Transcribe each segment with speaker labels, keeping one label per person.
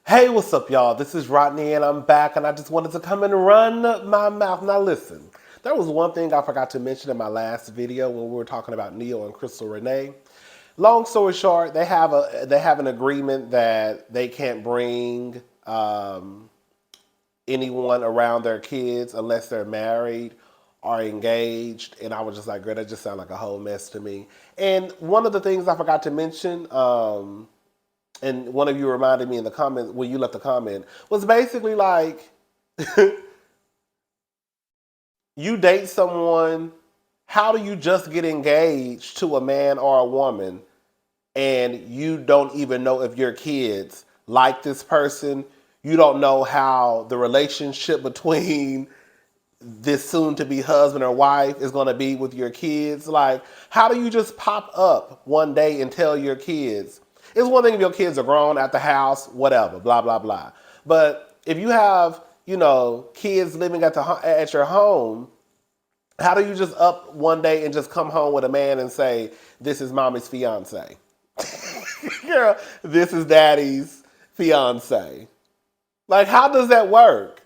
Speaker 1: Hey, what's up, y'all? This is Rodney, and I'm back, and I just wanted to come and run my mouth. Now, listen, there was one thing I forgot to mention in my last video when we were talking about NEYO and Crystal Renay. Long story short, they have an agreement that they can't bring anyone around their kids unless they're married or engaged. And I was just like, girl, that just sounds like a whole mess to me. And one of the things I forgot to mention, and one of you reminded me in the comment when you left the comment, was basically like, you date someone, how do you just get engaged to a man or a woman and you don't even know if your kids like this person? You don't know how the relationship between this soon to be husband or wife is going to be with your kids. Like, how do you just pop up one day and tell your kids? It's one thing if your kids are grown at the house, whatever, blah, blah, blah. But if you have, kids living at your home, how do you just up one day and just come home with a man and say, this is mommy's fiance? Girl, this is daddy's fiance. Like, how does that work?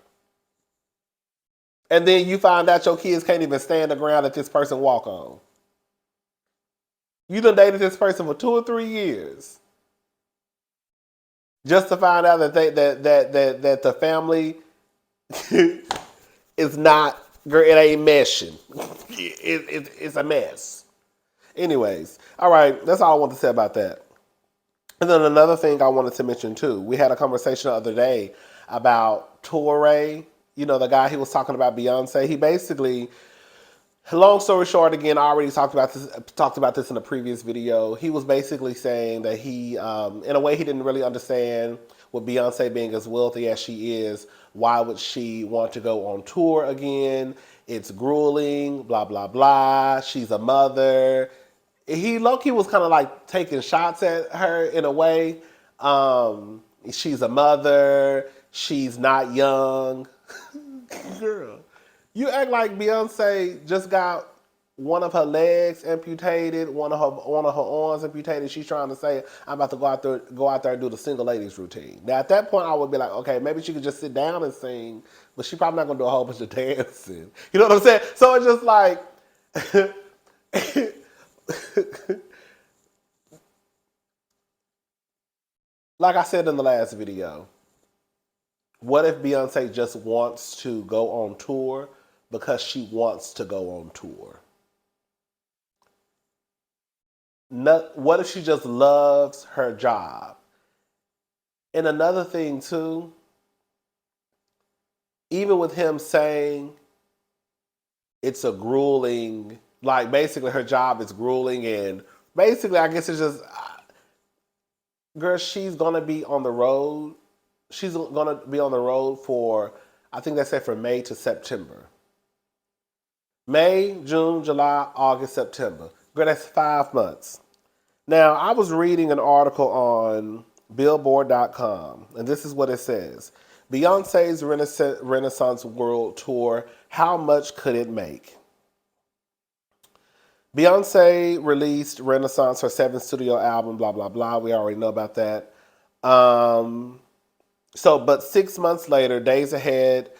Speaker 1: And then you find out your kids can't even stand the ground that this person walk on. You done dated this person for 2 or 3 years, just to find out that that the family is not, girl, it ain't meshing. It's a mess. Anyways, all right, that's all I want to say about that. And then another thing I wanted to mention too, we had a conversation the other day about Torre. The guy he was talking about Beyonce. He basically, long story short, again, I already talked about this in a previous video. He was basically saying that he, in a way, he didn't really understand, with Beyonce being as wealthy as she is, why would she want to go on tour again? It's grueling, blah, blah, blah. She's a mother. He low-key was kind of like taking shots at her in a way. She's a mother. She's not young. Girl, you act like Beyonce just got one of her legs amputated, one of her arms amputated. She's trying to say, I'm about to go out there and do the single ladies routine. Now at that point I would be like, okay, maybe she could just sit down and sing, but she probably not gonna do a whole bunch of dancing. You know what I'm saying? So it's just like like I said in the last video, what if Beyonce just wants to go on tour because she wants to go on tour? What if she just loves her job? And another thing too, even with him saying it's a grueling, like basically her job is grueling, and basically I guess it's just, girl, she's gonna be on the road. She's going to be on the road for, I think they said from May to September. May, June, July, August, September. Girl, that's 5 months. Now, I was reading an article on Billboard.com, and this is what it says. Beyonce's Renaissance World Tour, how much could it make? Beyonce released Renaissance, her 7th studio album, blah, blah, blah. We already know about that. But 6 months later, days ahead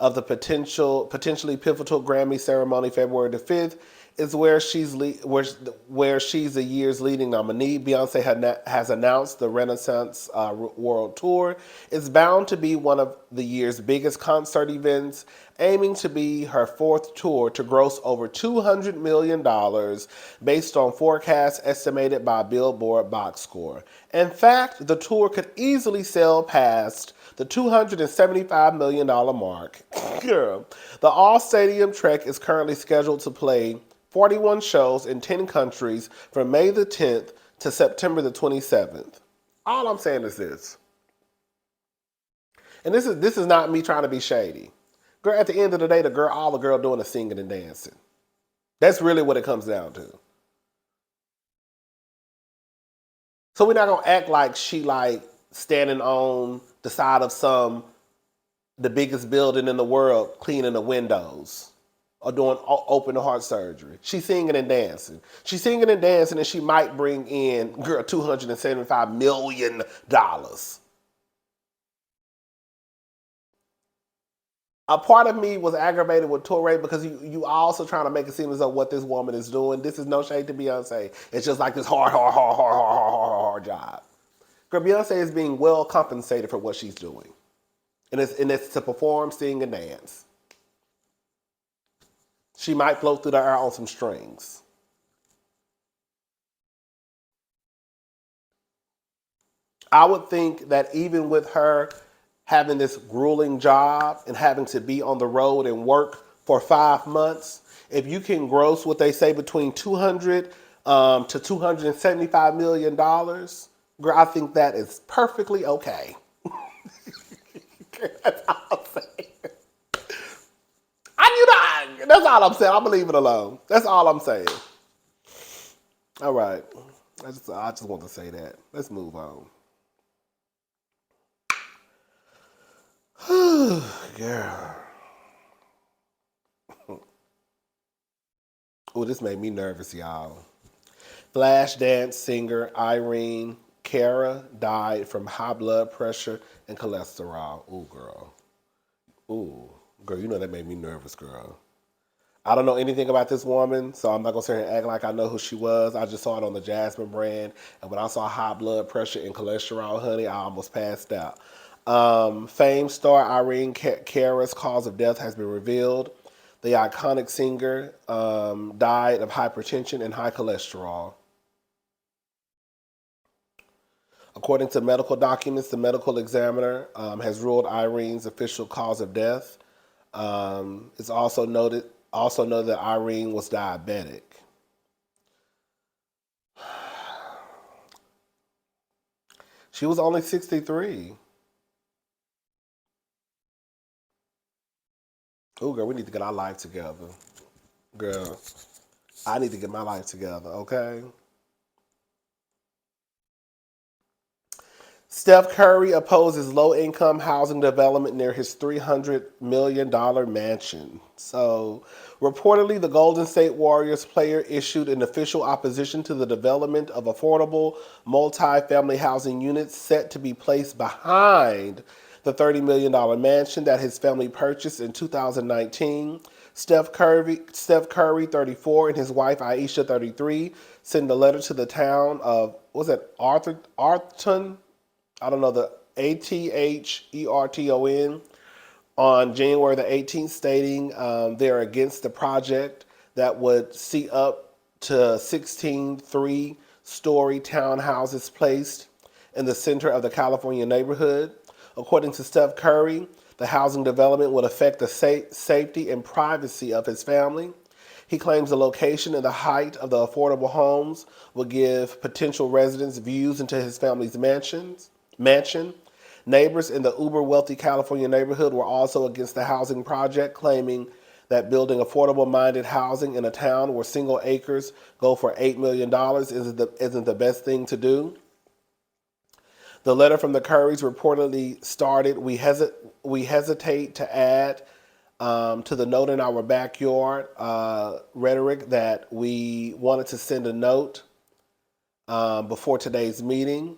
Speaker 1: of the potentially pivotal Grammy ceremony, February the 5th, is where she's the year's leading nominee. Beyonce has announced the Renaissance World Tour. It's bound to be one of the year's biggest concert events, aiming to be her 4th tour to gross over $200 million based on forecasts estimated by Billboard Box Score. In fact, the tour could easily sail past the $275 million mark. The all-stadium trek is currently scheduled to play 41 shows in 10 countries from May the 10th to September the 27th. All I'm saying is this, and this is not me trying to be shady. Girl, at the end of the day, all the girl doing is singing and dancing. That's really what it comes down to. So we're not gonna act like she like standing on the side of the biggest building in the world, cleaning the windows or doing open heart surgery. She's singing and dancing. She's singing and dancing, and she might bring in, girl, $275 million. A part of me was aggravated with Torre because you also trying to make it seem as though what this woman is doing. This is no shade to Beyonce. It's just like this hard job. Girl, Beyonce is being well compensated for what she's doing, and it's to perform, sing, and dance. She might float through the air on some strings. I would think that even with her having this grueling job and having to be on the road and work for 5 months, if you can gross what they say between 200 to $275 million, girl, I think that is perfectly okay. That's all I'm saying. That's all I'm saying. I'm gonna leave it alone. That's all I'm saying. All right. I just want to say that. Let's move on. Girl. Oh, this made me nervous, y'all. Flashdance singer Irene Cara died from high blood pressure and cholesterol. Ooh, girl. Ooh, girl, you know that made me nervous, girl. I don't know anything about this woman, so I'm not gonna sit here and act like I know who she was. I just saw it on the Jasmine brand, and when I saw high blood pressure and cholesterol, honey, I almost passed out. Famed star Irene Cara's cause of death has been revealed. The iconic singer died of hypertension and high cholesterol. According to medical documents, the medical examiner has ruled Irene's official cause of death. It's also noted that Irene was diabetic. She was only 63. Oh, girl, we need to get our life together. Girl, I need to get my life together, okay? Steph Curry opposes low-income housing development near his $300 million mansion. So, reportedly, the Golden State Warriors player issued an official opposition to the development of affordable multi-family housing units set to be placed behind the $30 million mansion that his family purchased in 2019. Steph Curry, 34, and his wife Aisha, 33, sent a letter to the town of, was it Arthurton? I don't know, the Athерton on January the 18th, stating they're against the project that would see up to 16 three-story townhouses placed in the center of the California neighborhood. According to Steph Curry, the housing development would affect the safety and privacy of his family. He claims the location and the height of the affordable homes will give potential residents views into his family's mansion. Neighbors in the uber-wealthy California neighborhood were also against the housing project, claiming that building affordable-minded housing in a town where single acres go for $8 million isn't the best thing to do. The letter from the Currys reportedly started, we hesitate to add to the note in our backyard rhetoric that we wanted to send a note before today's meeting.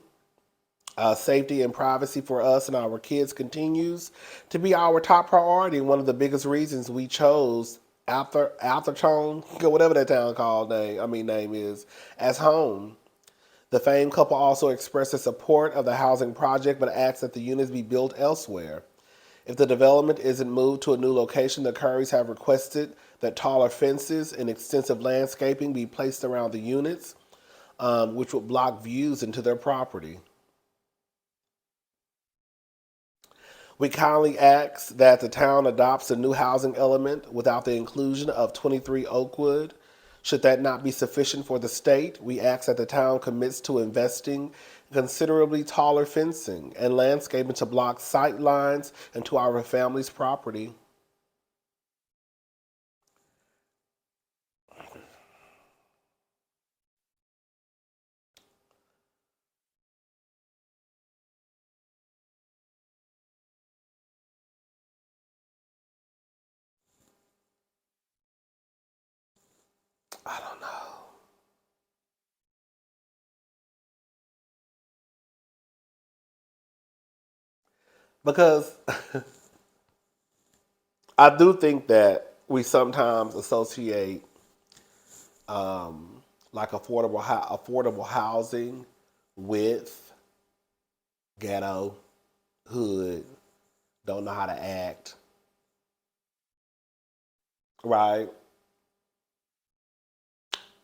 Speaker 1: Safety and privacy for us and our kids continues to be our top priority, and one of the biggest reasons we chose Atherton, whatever that town name is, as home. The famed couple also expressed their support of the housing project, but asked that the units be built elsewhere. If the development isn't moved to a new location, the Currys have requested that taller fences and extensive landscaping be placed around the units, which would block views into their property. We kindly ask that the town adopts a new housing element without the inclusion of 23 Oakwood. Should that not be sufficient for the state, we ask that the town commits to investing in considerably taller fencing and landscaping to block sight lines into our family's property. I don't know. Because I do think that we sometimes associate like affordable housing with ghetto, hood, don't know how to act, right?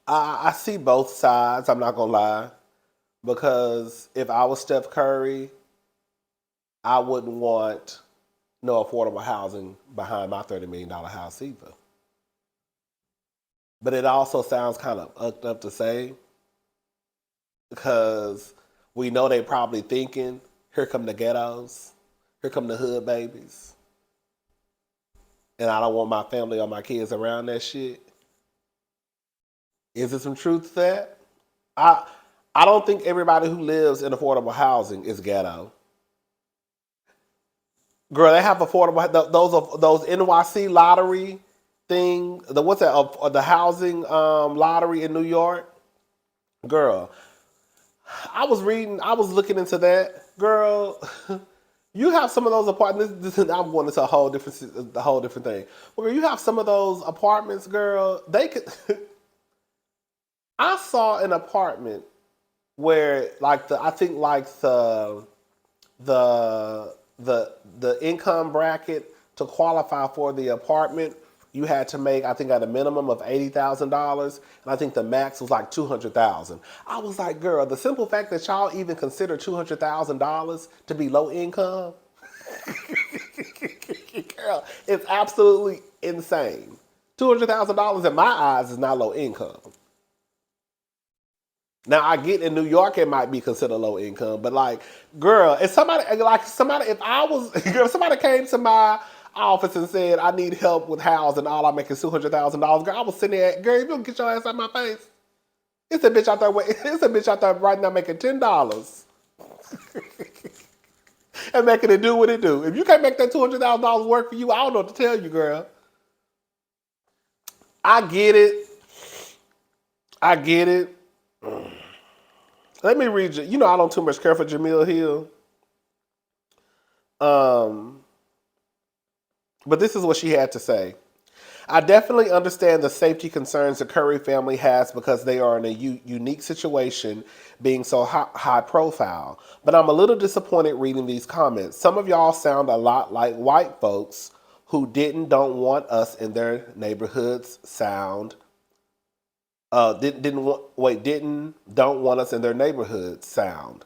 Speaker 1: I see both sides. I'm not gonna lie, because if I was Steph Curry, I wouldn't want no affordable housing behind my $30 million house either. But it also sounds kind of ucked up to say because we know they probably thinking, here come the ghettos, here come the hood babies, and I don't want my family or my kids around that shit. Is there some truth to that? I I don't think everybody who lives in affordable housing is ghetto. Girl, they have affordable those NYC lottery thing. The what's that? The housing lottery in New York. Girl, I was looking into that. Girl, you have some of those apartments. I'm going into a whole different thing. Well, girl, you have some of those apartments, girl. They could. I saw an apartment where like I think like the income bracket to qualify for the apartment, you had to make I think at a minimum of $80,000, and I think the max was like 200,000. I was like, girl, the simple fact that y'all even consider $200,000 to be low income, girl, it's absolutely insane. $200,000 in my eyes is not low income. Now I get in New York it might be considered low income, but like, girl, if I was if somebody came to my office and said I need help with housing, all I make is $200,000, girl, I was sitting there, girl, you don't get your ass out of my face. It's a bitch out there. It's a bitch out there right now making $10 and making it do what it do. If you can't make that $200,000 work for you, I don't know what to tell you, girl. I get it. I get it. Let me read you. You know I don't too much care for Jamil Hill. But this is what she had to say. I definitely understand the safety concerns the Curry family has because they are in a unique situation being so high profile. But I'm a little disappointed reading these comments. Some of y'all sound a lot like white folks who don't want us in their neighborhoods don't want us in their neighborhoods sound.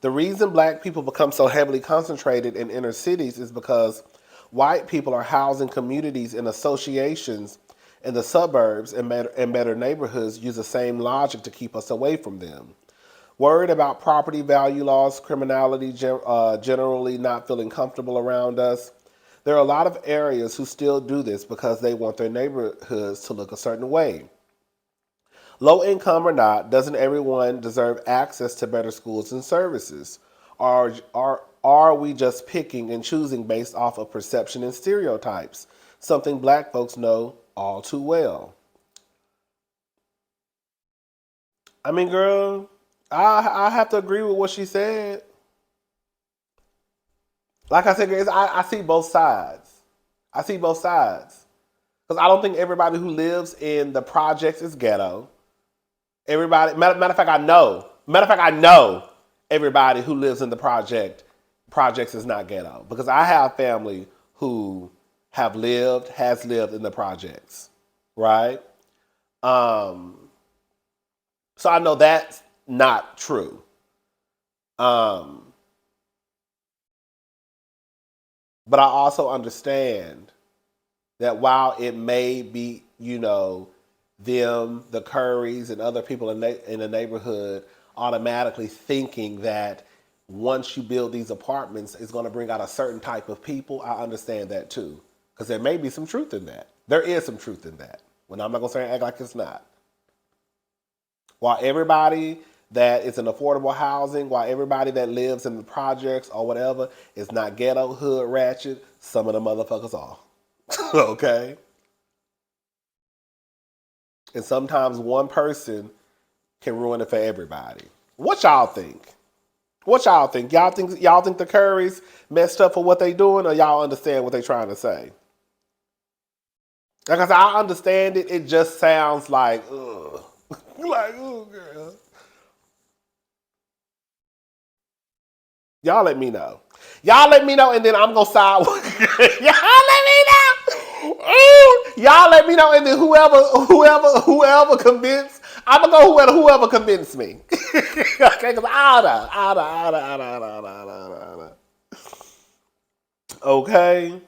Speaker 1: The reason black people become so heavily concentrated in inner cities is because white people are housing communities and associations in the suburbs and better neighborhoods use the same logic to keep us away from them. Worried about property value laws, criminality, generally not feeling comfortable around us. There are a lot of areas who still do this because they want their neighborhoods to look a certain way. Low income or not, doesn't everyone deserve access to better schools and services? Are we just picking and choosing based off of perception and stereotypes? Something black folks know all too well. I mean, girl, I have to agree with what she said. Like I said, guys, I see both sides. I see both sides. Because I don't think everybody who lives in the projects is ghetto. Everybody, matter of fact, I know. Matter of fact, I know everybody who lives in the projects is not ghetto because I have family who has lived in the projects, right? So I know that's not true. But I also understand that while it may be, them, the Currys, and other people in the neighborhood automatically thinking that once you build these apartments, it's going to bring out a certain type of people. I understand that too. Because there may be some truth in that. There is some truth in that. When I'm not going to say act like it's not. While everybody that is in affordable housing, while everybody that lives in the projects or whatever is not ghetto, hood, ratchet, some of the motherfuckers are. Okay? And sometimes one person can ruin it for everybody. What y'all think? What y'all think? Y'all think the Currys messed up for what they doing, or y'all understand what they trying to say? Like I said, I understand it. It just sounds like, ugh. Like, oh, girl. Y'all let me know. Y'all let me know, and then I'm gonna side with y'all let me know. Ooh, y'all let me know, and then whoever convinced, I'm gonna go whoever convinced me. Okay, because I. Okay,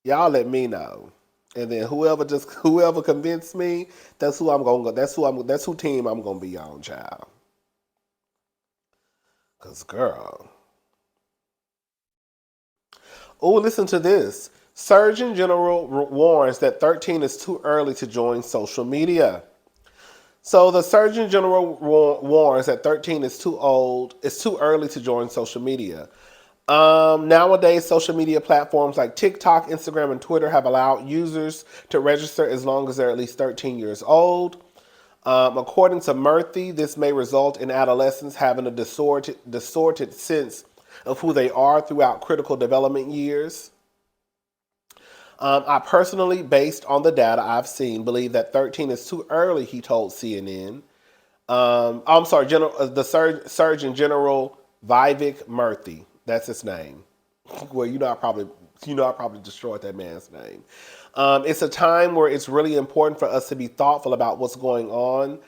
Speaker 1: y'all let me know, and then whoever convinced me, that's who I'm gonna go. That's who team I'm gonna be on, child. Cause girl. Oh, listen to this. Surgeon General warns that 13 is too early to join social media. So the Surgeon General warns that 13 is too old. It's too early to join social media. Nowadays, social media platforms like TikTok, Instagram, and Twitter have allowed users to register as long as they're at least 13 years old. According to Murthy, this may result in adolescents having a distorted sense of who they are throughout critical development years. I personally, based on the data I've seen, believe that 13 is too early, he told CNN. I'm sorry, the Surgeon General Vivek Murthy. That's his name. Well, I probably destroyed that man's name. It's a time where it's really important for us to be thoughtful about what's going on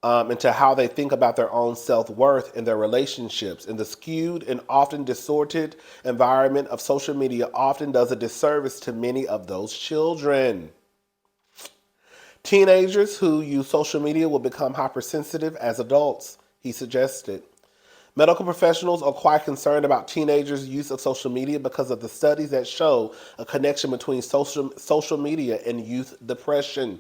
Speaker 1: and to how they think about their own self-worth and their relationships. And the skewed and often distorted environment of social media often does a disservice to many of those children. Teenagers who use social media will become hypersensitive as adults, he suggested. Medical professionals are quite concerned about teenagers' use of social media because of the studies that show a connection between social media and youth depression.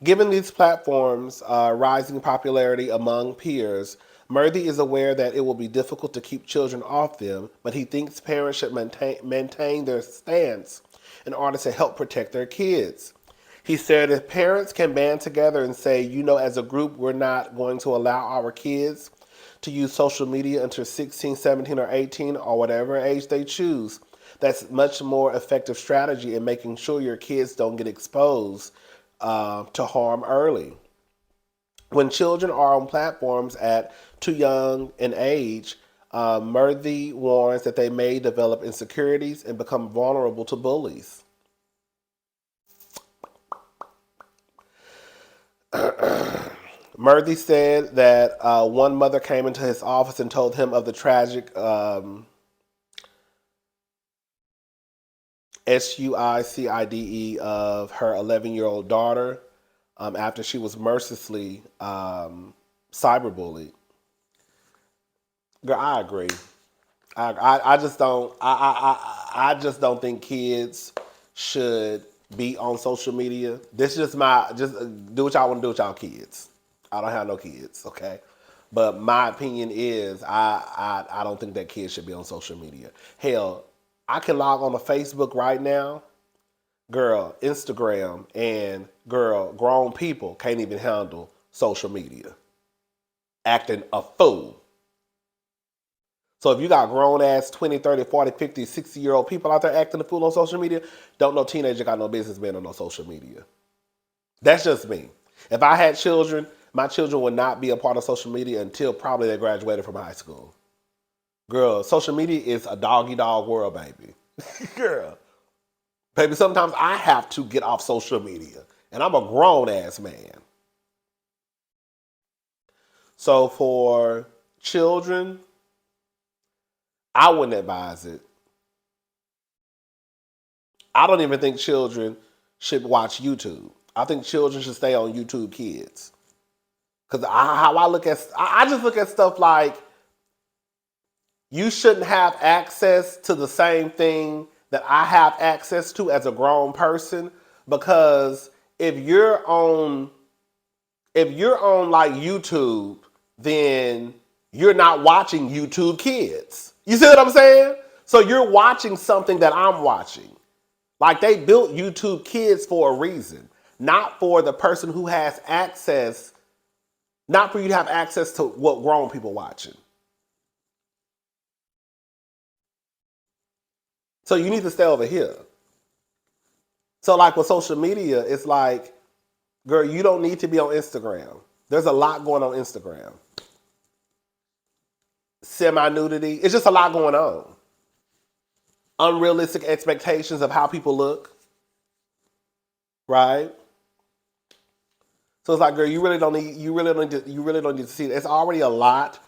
Speaker 1: Given these platforms' rising popularity among peers, Murthy is aware that it will be difficult to keep children off them, but he thinks parents should maintain their stance in order to help protect their kids. He said if parents can band together and say, as a group, we're not going to allow our kids to use social media until 16, 17, or 18, or whatever age they choose, that's much more effective strategy in making sure your kids don't get exposed to harm early. When children are on platforms at too young an age, Murthy warns that they may develop insecurities and become vulnerable to bullies. Murthy said that one mother came into his office and told him of the tragic suicide of her 11-year-old daughter after she was mercilessly cyberbullied. Girl, I agree. I just don't I just don't think kids should be on social media. This is just do what y'all want to do with y'all kids. I don't have no kids, okay? But my opinion is I don't think that kids should be on social media. Hell, I can log on to Facebook right now, girl, Instagram, and girl, grown people can't even handle social media. Acting a fool. So if you got grown ass 20, 30, 40, 50, 60-year-old people out there acting a fool on social media, don't no teenager got no business being on no social media. That's just me. If I had children, my children would not be a part of social media until probably they graduated from high school. Girl, social media is a doggy dog world, baby. Girl. Baby, sometimes I have to get off social media. And I'm a grown ass man. So for children, I wouldn't advise it. I don't even think children should watch YouTube. I think children should stay on YouTube Kids. Because I just look at stuff like you shouldn't have access to the same thing that I have access to as a grown person. Because if you're on like YouTube, then you're not watching YouTube Kids. You see what I'm saying? So you're watching something that I'm watching. Like they built YouTube Kids for a reason, not for the person who has access, not for you to have access to what grown people watching. So you need to stay over here. So like with social media, it's like, girl, you don't need to be on Instagram. There's a lot going on Instagram. Semi-nudity. It's just a lot going on. Unrealistic expectations of how people look. Right? So it's like, girl, you really don't need to see it. It's already a lot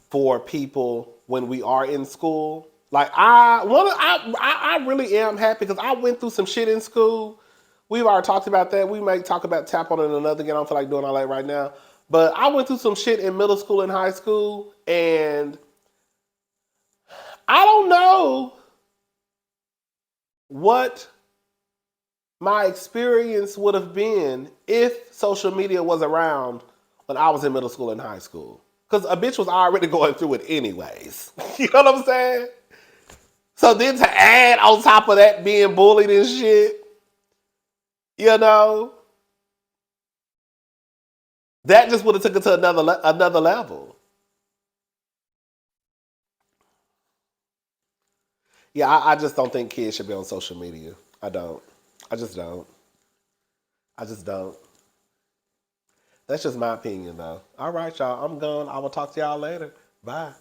Speaker 1: for people when we are in school. Like I really am happy because I went through some shit in school. We've already talked about that. We might talk about tap on it another again. I don't feel like doing all that right now. But I went through some shit in middle school and high school, and I don't know what my experience would have been if social media was around when I was in middle school and high school. Because a bitch was already going through it anyways. You know what I'm saying? So then to add on top of that being bullied and shit, you know, that just would have took it to another level. Yeah, I just don't think kids should be on social media. I don't. I just don't. I just don't. That's just my opinion, though. All right, y'all. I'm gone. I will talk to y'all later. Bye.